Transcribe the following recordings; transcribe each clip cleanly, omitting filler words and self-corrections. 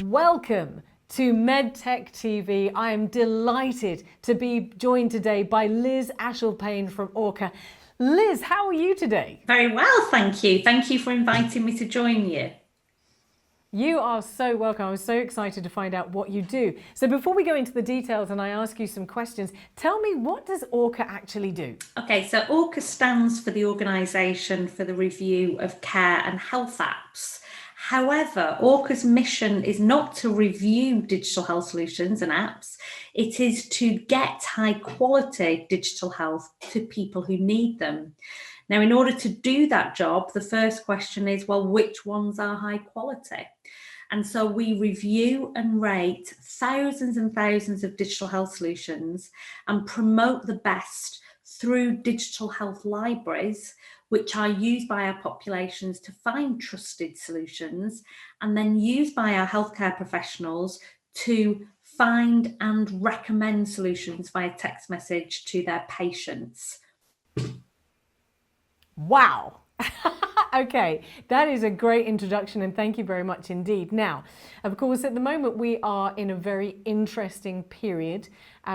Welcome to MedTech TV. I am delighted to be joined today by Liz Ashelpayne from Orcha. Liz, how are you today? Very well, thank you. Thank you for inviting me to join you. You are so welcome. I'm so excited to find out what you do. So before we go into the details and I ask you some questions, tell me, what does Orcha actually do? Okay, so Orcha stands for the Organisation for the Review of Care and Health Apps. However, Orcha's mission is not to review digital health solutions and apps. It is to get high quality digital health to people who need them. Now, in order to do that job, the first question is, well, which ones are high quality? And so we review and rate thousands and thousands of digital health solutions and promote the best through digital health libraries, which are used by our populations to find trusted solutions and then used by our healthcare professionals to find and recommend solutions via text message to their patients. Wow. Okay, that is a great introduction and thank you very much indeed. Now, of course, at the moment we are in a very interesting period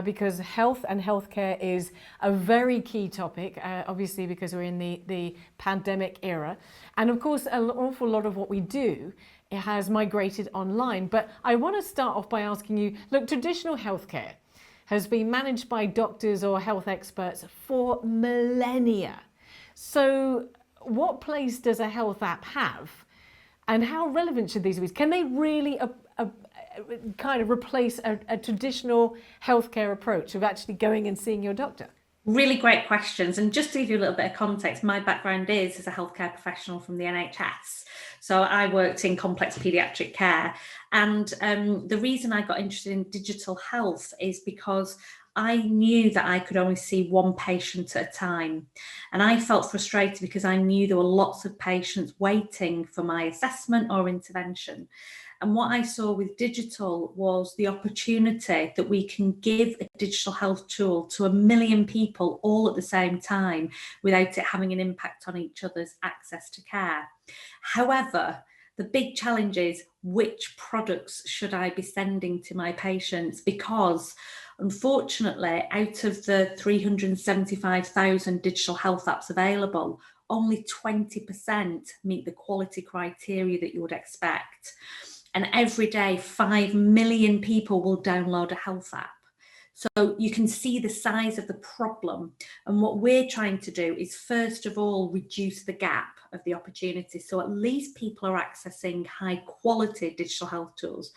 because health and healthcare is a very key topic, obviously because we're in the pandemic era. And of course, an awful lot of what we do, it has migrated online. But I want to start off by asking you, look, traditional healthcare has been managed by doctors or health experts for millennia. So what place does a health app have and how relevant should these be? Can they really kind of replace a traditional healthcare approach of actually going and seeing your doctor? Really great questions. And just to give you a little bit of context, my background is as a healthcare professional from the NHS. So I worked in complex paediatric care. And the reason I got interested in digital health is because I knew that I could only see one patient at a time. And I felt frustrated because I knew there were lots of patients waiting for my assessment or intervention. And what I saw with digital was the opportunity that we can give a digital health tool to 1 million people all at the same time without it having an impact on each other's access to care. However, the big challenge is, which products should I be sending to my patients? Because unfortunately, out of the 375,000 digital health apps available, only 20% meet the quality criteria that you would expect. And every day, 5 million people will download a health app. So you can see the size of the problem. And what we're trying to do is, first of all, reduce the gap of the opportunity. So at least people are accessing high quality digital health tools.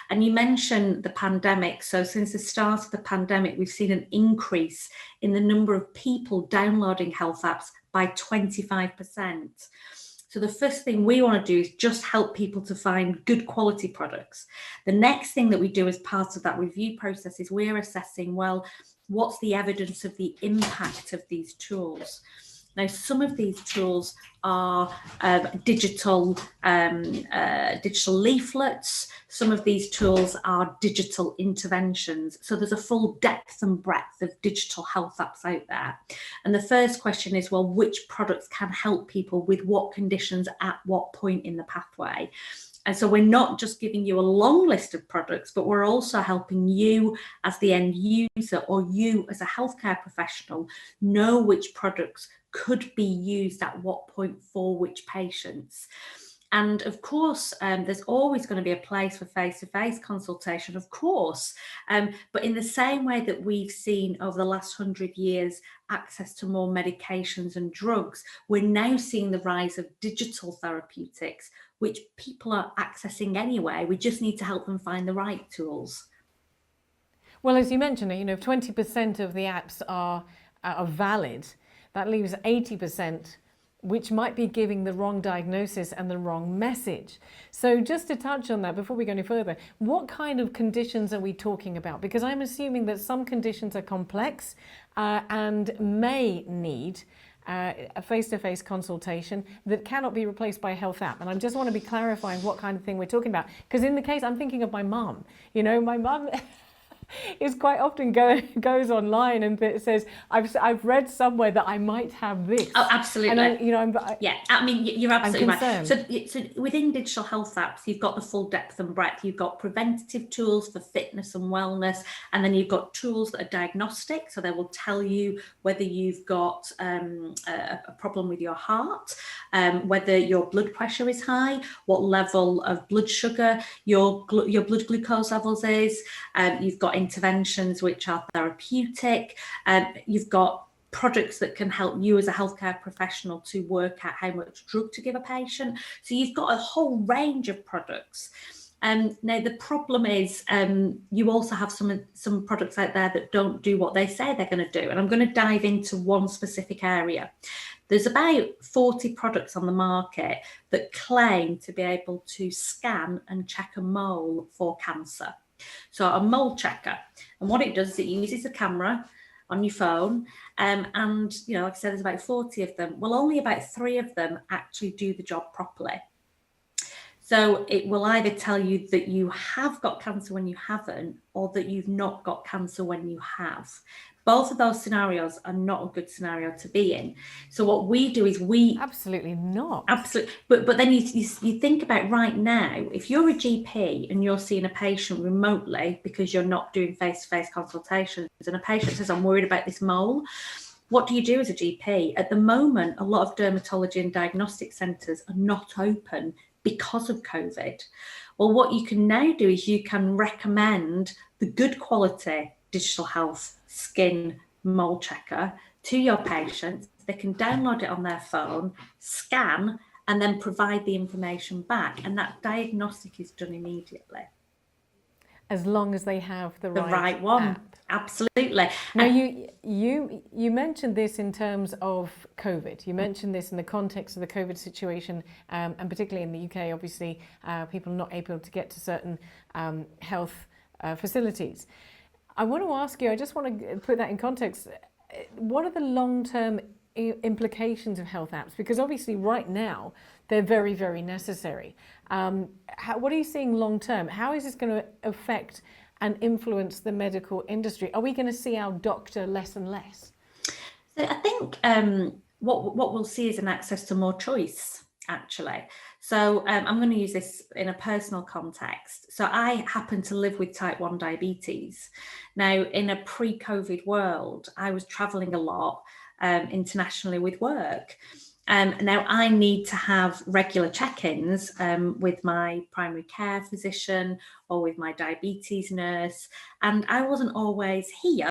And you mentioned the pandemic. So since the start of the pandemic, we've seen an increase in the number of people downloading health apps by 25%. So the first thing we want to do is just help people to find good quality products. The next thing that we do as part of that review process is we're assessing, well, what's the evidence of the impact of these tools? Now, some of these tools are digital leaflets. Some of these tools are digital interventions. So there's a full depth and breadth of digital health apps out there. And the first question is, well, which products can help people with what conditions at what point in the pathway? And so we're not just giving you a long list of products, but we're also helping you as the end user or you as a healthcare professional know which products could be used at what point for which patients. And of course, there's always going to be a place for face-to-face consultation, of course. But in the same way that we've seen over the last 100 years access to more medications and drugs, we're now seeing the rise of digital therapeutics, which people are accessing anyway. We just need to help them find the right tools. Well, as you mentioned, if 20% of the apps are valid, that leaves 80%, which might be giving the wrong diagnosis and the wrong message. So just to touch on that before we go any further, what kind of conditions are we talking about? Because I'm assuming that some conditions are complex and may need a face-to-face consultation that cannot be replaced by a health app. And I just want to be clarifying what kind of thing we're talking about. Because in the case, I'm thinking of my mum. My mum is quite often goes online and it says, I've read somewhere that I might have this. Oh, absolutely. And yeah, I mean, you're absolutely right. concerned. So within digital health apps, you've got the full depth and breadth. You've got preventative tools for fitness and wellness, and then you've got tools that are diagnostic. So they will tell you whether you've got a problem with your heart, whether your blood pressure is high, what level of blood sugar your blood glucose levels is. You've got interventions which are therapeutic. You've got products that can help you as a healthcare professional to work out how much drug to give a patient. So you've got a whole range of products. Now the problem is you also have some products out there that don't do what they say they're going to do. And I'm going to dive into one specific area. There's about 40 products on the market that claim to be able to scan and check a mole for cancer. So a mole checker. And what it does is it uses a camera on your phone, and like I said, there's about 40 of them. Well, only about 3 of them actually do the job properly. So it will either tell you that you have got cancer when you haven't, or that you've not got cancer when you have. Both of those scenarios are not a good scenario to be in. So what we do is absolutely not. Absolutely. But then you think about right now, if you're a GP and you're seeing a patient remotely because you're not doing face-to-face consultations, and a patient says, I'm worried about this mole, what do you do as a GP? At the moment, a lot of dermatology and diagnostic centres are not open because of COVID. Well, what you can now do is you can recommend the good quality digital health skin mole checker to your patients. They can download it on their phone, scan, and then provide the information back. And that diagnostic is done immediately. As long as they have the right one. App. Absolutely. Now, you mentioned this in terms of COVID. You mentioned this in the context of the COVID situation, and particularly in the UK, obviously, people are not able to get to certain health facilities. I want to ask you, I just want to put that in context. What are the long-term implications of health apps? Because obviously right now, they're very, very necessary. What are you seeing long-term? How is this going to affect and influence the medical industry? Are we going to see our doctor less and less? So I think what we'll see is an access to more choice, actually. So I'm going to use this in a personal context. So I happen to live with type 1 diabetes. Now, in a pre-COVID world, I was traveling a lot internationally with work. Now I need to have regular check-ins with my primary care physician or with my diabetes nurse. And I wasn't always here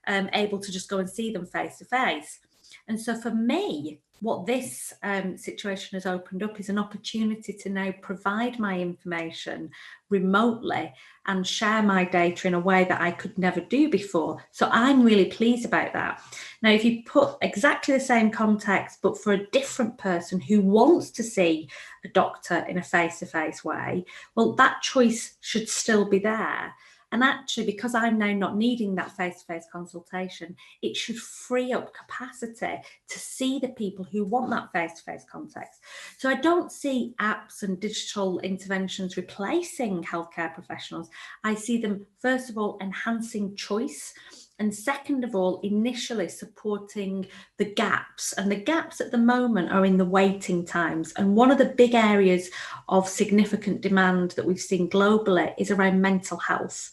able to just go and see them face to face. And so for me, what this situation has opened up is an opportunity to now provide my information remotely and share my data in a way that I could never do before. So I'm really pleased about that. Now, if you put exactly the same context, but for a different person who wants to see a doctor in a face-to-face way, well, that choice should still be there. And actually, because I'm now not needing that face-to-face consultation, it should free up capacity to see the people who want that face-to-face context. So I don't see apps and digital interventions replacing healthcare professionals. I see them, first of all, enhancing choice. And second of all, initially supporting the gaps. And the gaps at the moment are in the waiting times. And one of the big areas of significant demand that we've seen globally is around mental health.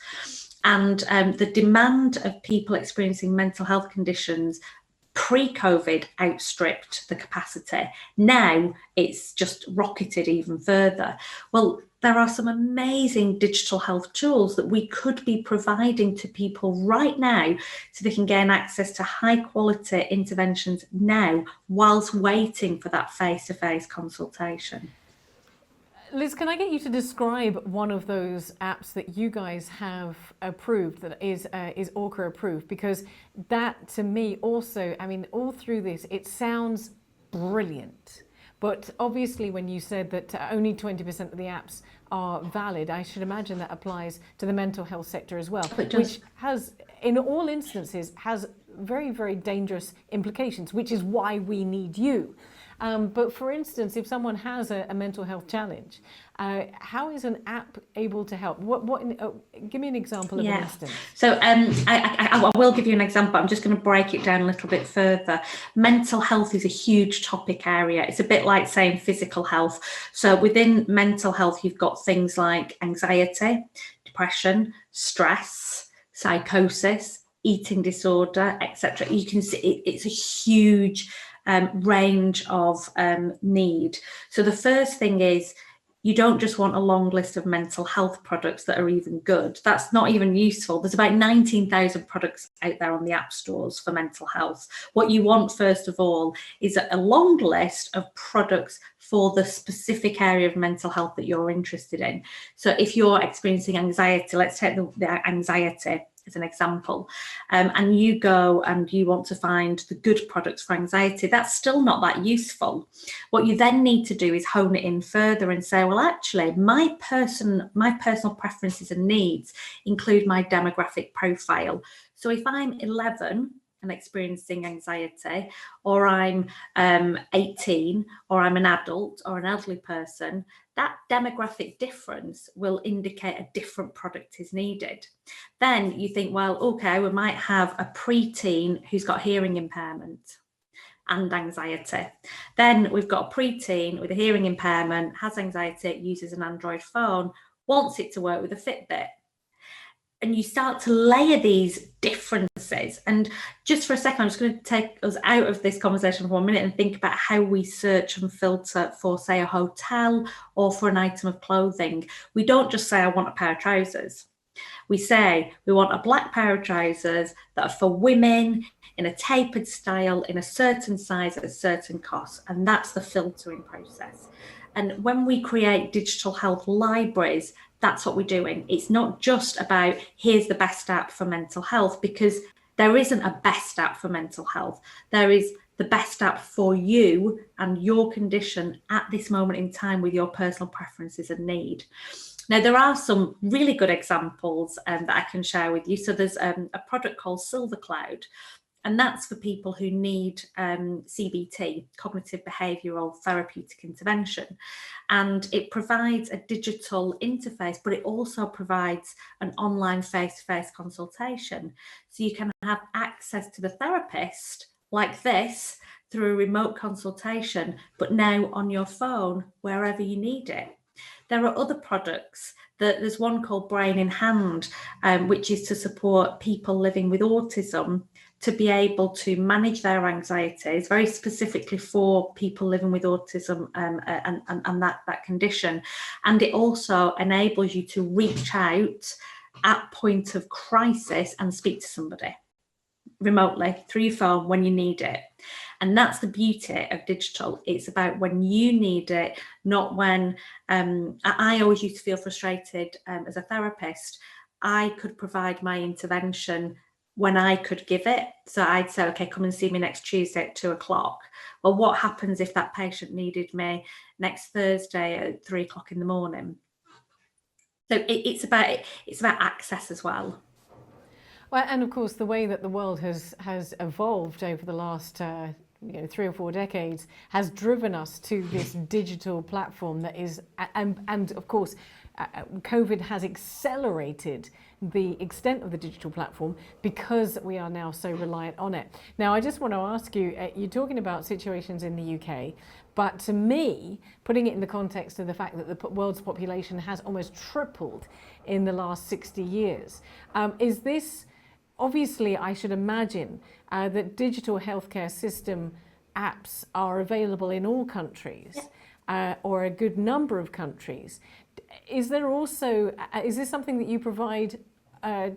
And the demand of people experiencing mental health conditions pre-COVID outstripped the capacity. Now it's just rocketed even further. Well, there are some amazing digital health tools that we could be providing to people right now so they can gain access to high quality interventions now whilst waiting for that face-to-face consultation. Liz, can I get you to describe one of those apps that you guys have approved that is Orcha approved? Because that, to me, also, I mean, all through this, it sounds brilliant. But obviously, when you said that only 20% of the apps are valid, I should imagine that applies to the mental health sector as well, which has, in all instances, has very, very dangerous implications, which is why we need you. But for instance, if someone has a mental health challenge, how is an app able to help? Give me an example of an instance. So I will give you an example. I'm just going to break it down a little bit further. Mental health is a huge topic area. It's a bit like saying physical health. So within mental health, you've got things like anxiety, depression, stress, psychosis, eating disorder, etc. You can see it's a huge range of need. So the first thing is, you don't just want a long list of mental health products that are even good. That's not even useful. There's about 19,000 products out there on the app stores for mental health. What you want, first of all, is a long list of products for the specific area of mental health that you're interested in. So if you're experiencing anxiety, let's take the anxiety as an example, and you go and you want to find the good products for anxiety, that's still not that useful. What you then need to do is hone it in further and say, well, actually, my personal preferences and needs include my demographic profile. So if I'm 11 and experiencing anxiety, or I'm 18, or I'm an adult or an elderly person, that demographic difference will indicate a different product is needed. Then you think, well, okay, we might have a preteen who's got hearing impairment and anxiety. Then we've got a preteen with a hearing impairment, has anxiety, uses an Android phone, wants it to work with a Fitbit. And you start to layer these differences. And just for a second, I'm just going to take us out of this conversation for 1 minute and think about how we search and filter for, say, a hotel or for an item of clothing. We don't just say, I want a pair of trousers. We say, we want a black pair of trousers that are for women, in a tapered style, in a certain size, at a certain cost. And that's the filtering process. And when we create digital health libraries, that's what we're doing. It's not just about, here's the best app for mental health, because there isn't a best app for mental health. There is the best app for you and your condition at this moment in time with your personal preferences and need. Now, there are some really good examples that I can share with you. So there's a product called Silver Cloud, and that's for people who need CBT, cognitive behavioural therapeutic intervention. And it provides a digital interface, but it also provides an online face-to-face consultation. So you can have access to the therapist like this through a remote consultation, but now on your phone, wherever you need it. There are other products. There's one called Brain in Hand, which is to support people living with autism to be able to manage their anxieties, very specifically for people living with autism and that condition. And it also enables you to reach out at point of crisis and speak to somebody remotely through your phone when you need it. And that's the beauty of digital. It's about when you need it, not when. I always used to feel frustrated as a therapist. I could provide my intervention when I could give it. So I'd say, okay, come and see me next Tuesday at 2:00. Well, what happens if that patient needed me next Thursday at 3:00 in the morning? So it's about access as well. Well, and of course, the way that the world has evolved over the last 3 or 4 decades has driven us to this digital platform that is, and of course, COVID has accelerated the extent of the digital platform because we are now so reliant on it. Now, I just want to ask you, you're talking about situations in the UK, but to me, putting it in the context of the fact that the world's population has almost tripled in the last 60 years, is this, obviously, I should imagine that digital healthcare system apps are available in all countries, or a good number of countries. Is there also, is this something that you provide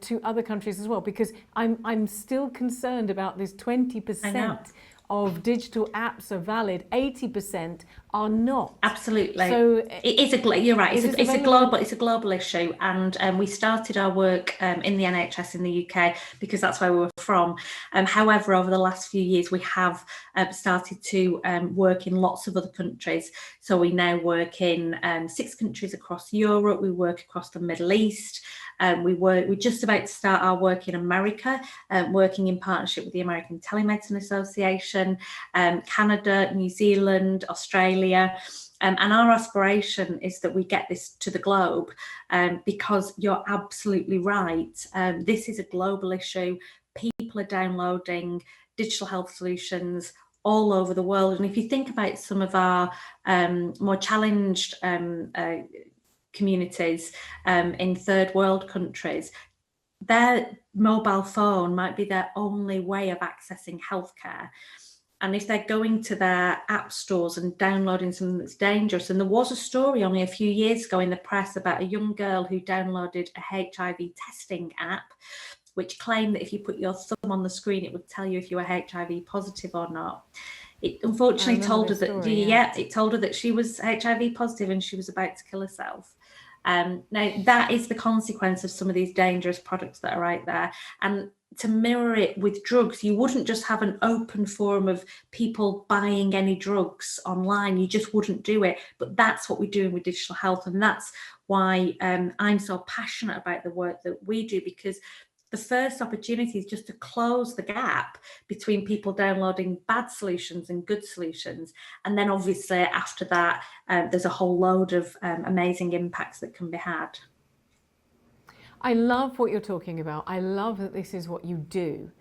to other countries as well? Because I'm still concerned about this 20% of digital apps are valid, 80% are not. Absolutely. So it is you're right. It's a global issue, and we started our work in the NHS in the UK because that's where we were from. However, over the last few years, we have started to work in lots of other countries. So we now work in 6 countries across Europe. We work across the Middle East. We're just about to start our work in America, working in partnership with the American Telemedicine Association, Canada, New Zealand, Australia. And our aspiration is that we get this to the globe, because you're absolutely right. This is a global issue. People are downloading digital health solutions all over the world. And if you think about some of our more challenged communities in third world countries, their mobile phone might be their only way of accessing healthcare. And if they're going to their app stores and downloading something that's dangerous, and there was a story only a few years ago in the press about a young girl who downloaded a HIV testing app, which claimed that if you put your thumb on the screen, it would tell you if you were HIV positive or not. It unfortunately told her it told her that she was HIV positive and she was about to kill herself. Now, that is the consequence of some of these dangerous products that are out there. And to mirror it with drugs, you wouldn't just have an open forum of people buying any drugs online. You just wouldn't do it. But that's what we're doing with digital health. And that's why I'm so passionate about the work that we do, because the first opportunity is just to close the gap between people downloading bad solutions and good solutions. And then obviously after that, there's a whole load of amazing impacts that can be had. I love what you're talking about. I love that this is what you do,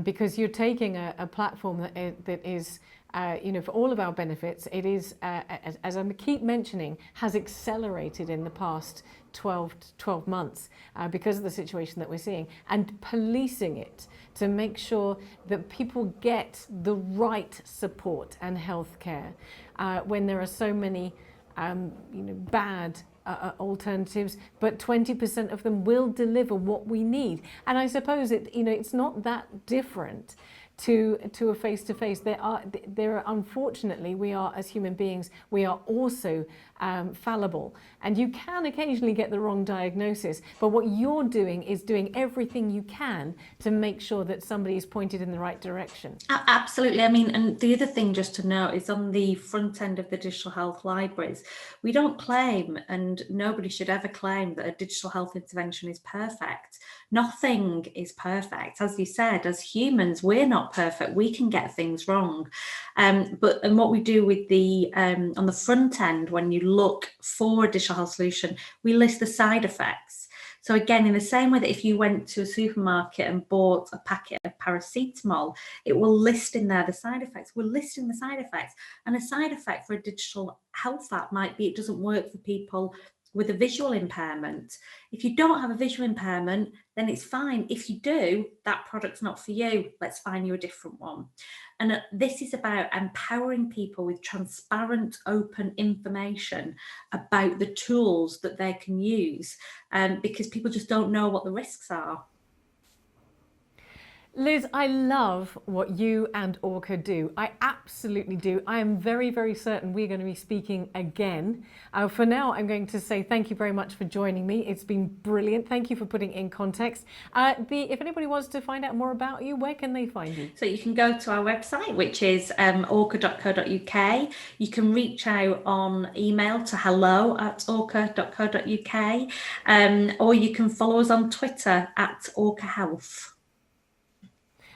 because you're taking a platform that is, for all of our benefits. It is, as I keep mentioning, has accelerated in the past 12 months because of the situation that we're seeing, and policing it to make sure that people get the right support and healthcare when there are so many bad alternatives, but 20% of them will deliver what we need. And I suppose it's not that different to a face-to-face. There are unfortunately, we are, as human beings, we are also fallible, and you can occasionally get the wrong diagnosis. But what you're doing is doing everything you can to make sure that somebody is pointed in the right direction. Absolutely. I mean, and the other thing just to note is on the front end of the digital health libraries, we don't claim, and nobody should ever claim, that a digital health intervention is perfect. Nothing is perfect. As you said, as humans, we're not perfect. We can get things wrong. But what we do with the on the front end, when you look for a digital health solution, we list the side effects. So again, in the same way that if you went to a supermarket and bought a packet of paracetamol, it will list in there the side effects. We're listing the side effects. And a side effect for a digital health app might be it doesn't work for people with a visual impairment. If you don't have a visual impairment, then it's fine. If you do, that product's not for you. Let's find you a different one. And this is about empowering people with transparent, open information about the tools that they can use, because people just don't know what the risks are. Liz, I love what you and Orcha do. I absolutely do. I am very, very certain we're going to be speaking again. For now, I'm going to say thank you very much for joining me. It's been brilliant. Thank you for putting in context. If anybody wants to find out more about you, where can they find you? So you can go to our website, which is orcha.co.uk. You can reach out on email to hello@orcha.co.uk, or you can follow us on Twitter @OrchaHealth.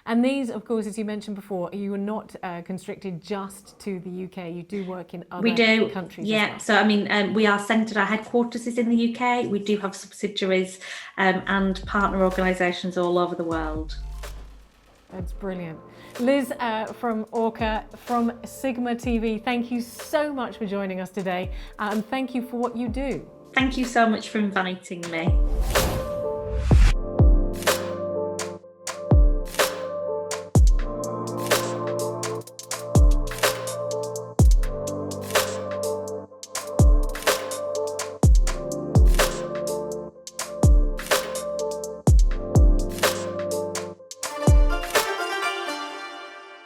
And these, of course, as you mentioned before, you are not constricted just to the UK. You do work in other countries as well. So I mean, we are centred, our headquarters is in the UK. We do have subsidiaries and partner organisations all over the world. That's brilliant. Liz from Orcha, from Sigma TV, thank you so much for joining us today, and thank you for what you do. Thank you so much for inviting me.